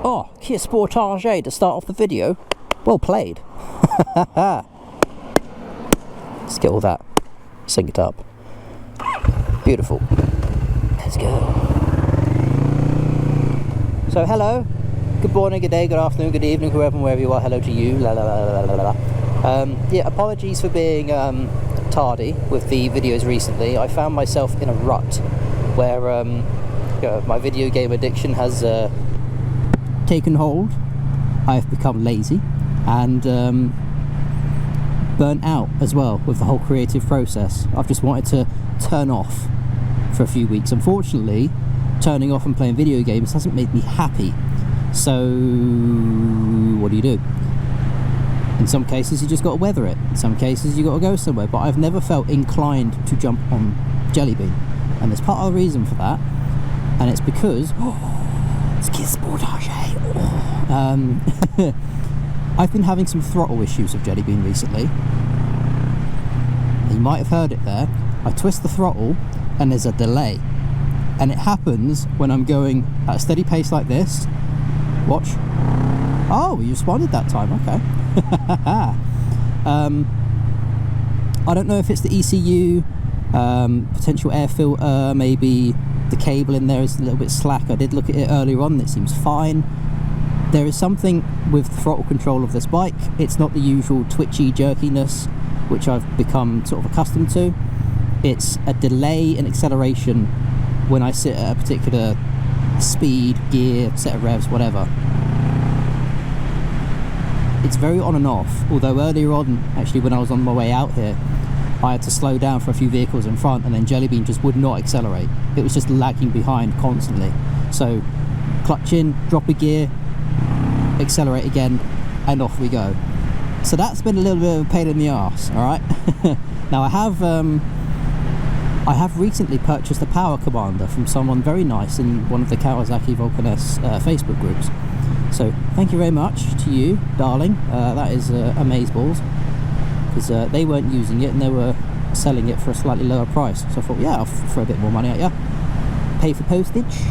Oh, Kia Sportage to start off the video. Well played. Let's get all that synced up. Beautiful. Let's go. So hello, good morning, good day, good afternoon, good evening, whoever and wherever you are. Hello to you. La la la la la la. Yeah, apologies for being tardy with the videos recently. I found myself in a rut where my video game addiction has taken hold. I've become lazy and burnt out as well with the whole creative process. I've just wanted to turn off for a few weeks. Unfortunately, turning off and playing video games hasn't made me happy. So what do? In some cases you just got to weather it. In some cases you got to go somewhere. But I've never felt inclined to jump on Jelly Bean, and there's part of the reason for that, and it's because it's Kia Sportage. I've been having some throttle issues with Jelly Bean recently. You might have heard it there. I twist the throttle and there's a delay, and it happens when I'm going at a steady pace like this. Watch. Oh, you responded that time. Okay. I don't know if it's the ECU, potential air filter, maybe the cable in there is a little bit slack. I did look at it earlier on and it seems fine. There is something with the throttle control of this bike. It's not the usual twitchy jerkiness which I've become sort of accustomed to. It's a delay in acceleration when I sit at a particular speed, gear, set of revs, whatever. It's very on and off, although earlier on, actually when I was on my way out here, I had to slow down for a few vehicles in front, and then Jelly Bean just would not accelerate. It was just lagging behind constantly. So clutch in, drop a gear, accelerate again, and off we go. So that's been a little bit of a pain in the arse, alright? Now I have recently purchased a power commander from someone very nice in one of the Kawasaki Vulcan S Facebook groups. So thank you very much to you, darling. That is amazeballs, because they weren't using it and they were selling it for a slightly lower price. So I thought, yeah, I'll throw a bit more money at you. Pay for postage.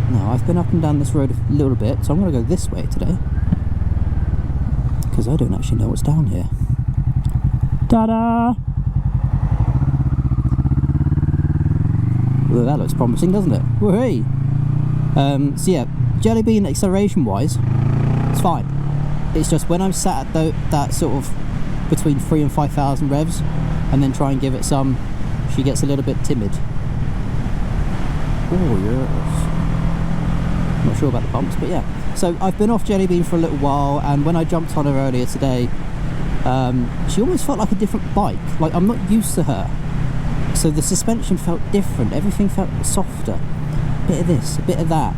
Now I've been up and down this road a little bit, so I'm going to go this way today, because I don't actually know what's down here. Ta-da! Well, that looks promising, doesn't it? Woohoo! So yeah, Jelly Bean acceleration wise, it's fine. It's just when I'm sat at that sort of between 3,000 and 5,000 revs, and then try and give it some, she gets a little bit timid. Oh yes. Not sure about the bumps, but yeah. So I've been off Jelly Bean for a little while, and when I jumped on her earlier today, she almost felt like a different bike. Like, I'm not used to her. So the suspension felt different, everything felt softer. A bit of this, a bit of that.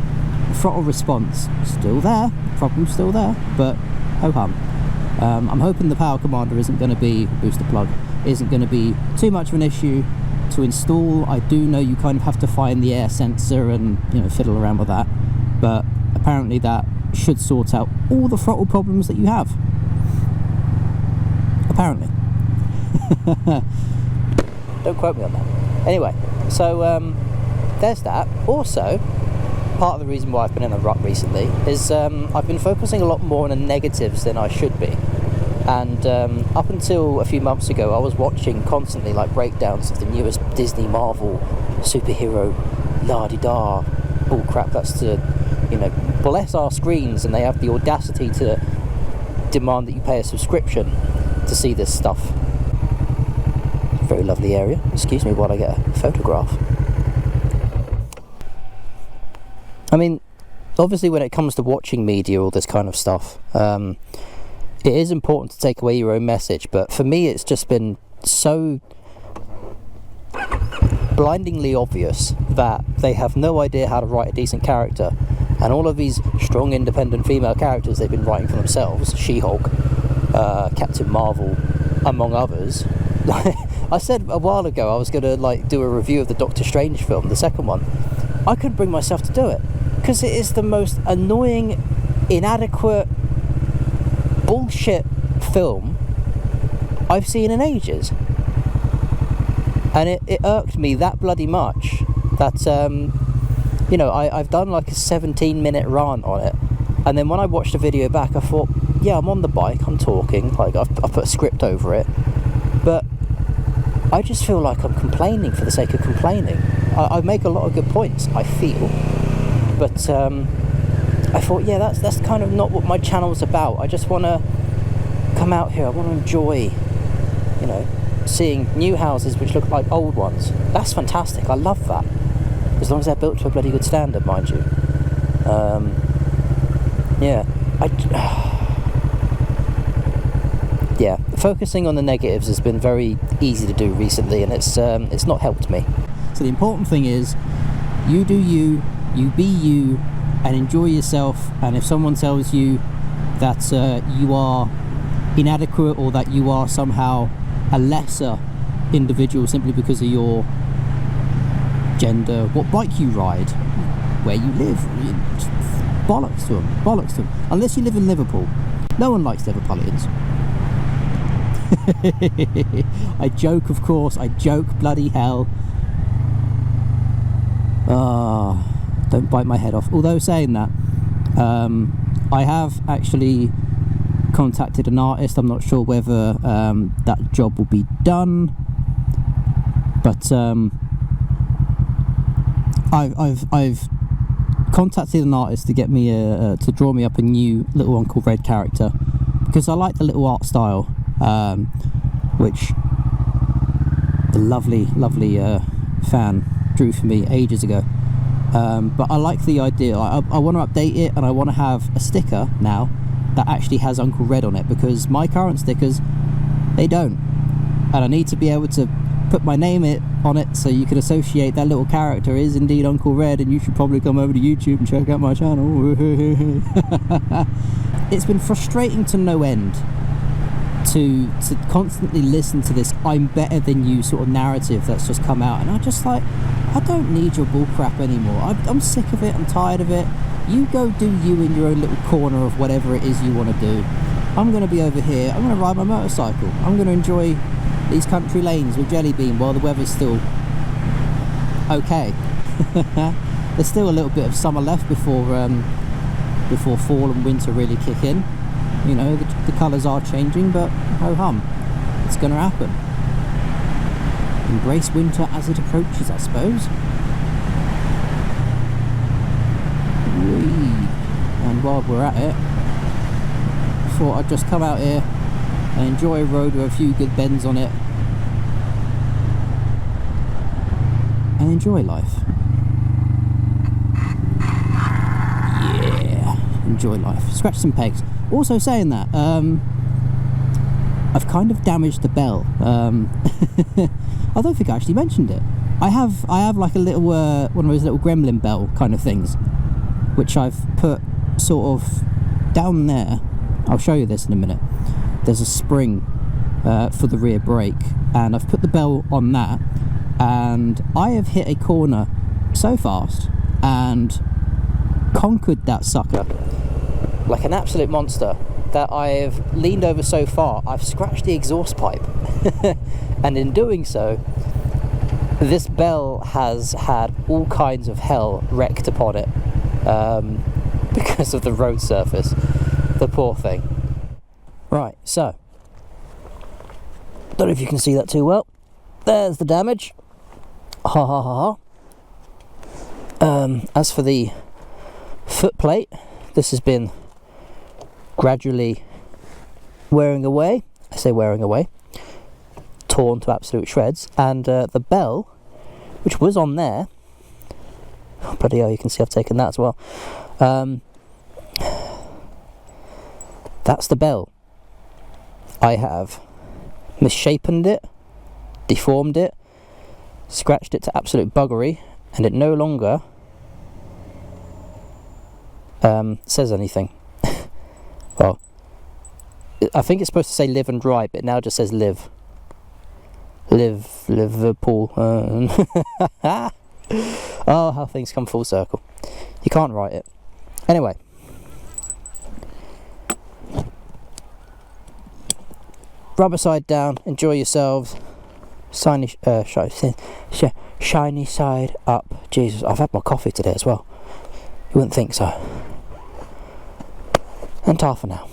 The throttle response, still there, problem's still there, but ho-hum. I'm hoping the power commander isn't going to be, booster plug, isn't going to be too much of an issue to install. I do know you kind of have to find the air sensor and, you know, fiddle around with that, but apparently that should sort out all the throttle problems that you have. Apparently. Don't quote me on that. Anyway, so there's that. Also, part of the reason why I've been in a rut recently is I've been focusing a lot more on the negatives than I should be. And up until a few months ago, I was watching constantly like breakdowns of the newest Disney Marvel superhero la-di-da bull crap. That's to, you know, bless our screens, and they have the audacity to demand that you pay a subscription to see this stuff. Very lovely area. Excuse me while I get a photograph. I mean, obviously when it comes to watching media, all this kind of stuff, it is important to take away your own message, but for me it's just been so blindingly obvious that they have no idea how to write a decent character, and all of these strong independent female characters they've been writing for themselves, She-Hulk, Captain Marvel, among others. I said a while ago I was going to like do a review of the Doctor Strange film, the second one. I couldn't bring myself to do it because it is the most annoying, inadequate, bullshit film I've seen in ages, and it irked me that bloody much that you know, I've done like a 17-minute rant on it, and then when I watched the video back, I thought, yeah, I'm on the bike, I'm talking, like I've put a script over it, but I just feel like I'm complaining for the sake of complaining. I make a lot of good points, I feel, but I thought, yeah, that's kind of not what my channel's about. I just want to come out here, I want to enjoy, you know, seeing new houses which look like old ones. That's fantastic, I love that, as long as they're built to a bloody good standard, mind you. Yeah, yeah, focusing on the negatives has been very easy to do recently, and it's not helped me. So the important thing is, you do you, you be you, and enjoy yourself. And if someone tells you that you are inadequate, or that you are somehow a lesser individual simply because of your gender, what bike you ride, where you live, bollocks to them, bollocks to them. Unless you live in Liverpool. No one likes Liverpudlians. I joke, of course, I joke, bloody hell. Don't bite my head off. Although saying that, I have actually contacted an artist. I'm not sure whether that job will be done, but I've contacted an artist to get me to draw me up a new little UncleRed character, because I like the little art style, which the lovely fan drew for me ages ago. But I like the idea. I want to update it, and I want to have a sticker now that actually has UncleRed on it, because my current stickers, they don't, and I need to be able to put my name on it so you can associate that little character is indeed UncleRed, and you should probably come over to YouTube and check out my channel. It's been frustrating to no end to constantly listen to this "I'm better than you" sort of narrative that's just come out, and I just like, I don't need your bullcrap anymore. I'm sick of it, I'm tired of it. You go do you in your own little corner of whatever it is you want to do. I'm going to be over here, I'm going to ride my motorcycle, I'm going to enjoy these country lanes with Jelly Bean while the weather's still okay. There's still a little bit of summer left before fall and winter really kick in. You know, the colours are changing, but ho hum, it's going to happen. Embrace winter as it approaches, I suppose. Whee. And while we're at it, I thought I'd just come out here and enjoy a road with a few good bends on it, and enjoy life. Yeah, enjoy life. Scratch some pegs. Also saying that, I've kind of damaged the bell. I don't think I actually mentioned it. I have like a little one of those little gremlin bell kind of things, which I've put sort of down there. I'll show you this in a minute. There's a spring for the rear brake, and I've put the bell on that, and I have hit a corner so fast and conquered that sucker like an absolute monster that I've leaned over so far I've scratched the exhaust pipe. And in doing so, this bell has had all kinds of hell wreaked upon it because of the road surface. The poor thing. Right, so don't know if you can see that too well. There's the damage. Ha ha ha ha. As for the foot plate, this has been gradually wearing away. I say wearing away, torn to absolute shreds. And the bell, which was on there, oh, bloody hell, you can see I've taken that as well. That's the bell. I have misshapen it, deformed it, scratched it to absolute buggery, and it no longer says anything. Well, I think it's supposed to say live and dry, but it now just says live. Liverpool. Oh, how things come full circle. You can't write it. Anyway. Rubber side down, enjoy yourselves. Shiny Shiny side up. Jesus, I've had my coffee today as well. You wouldn't think so. And ta for now.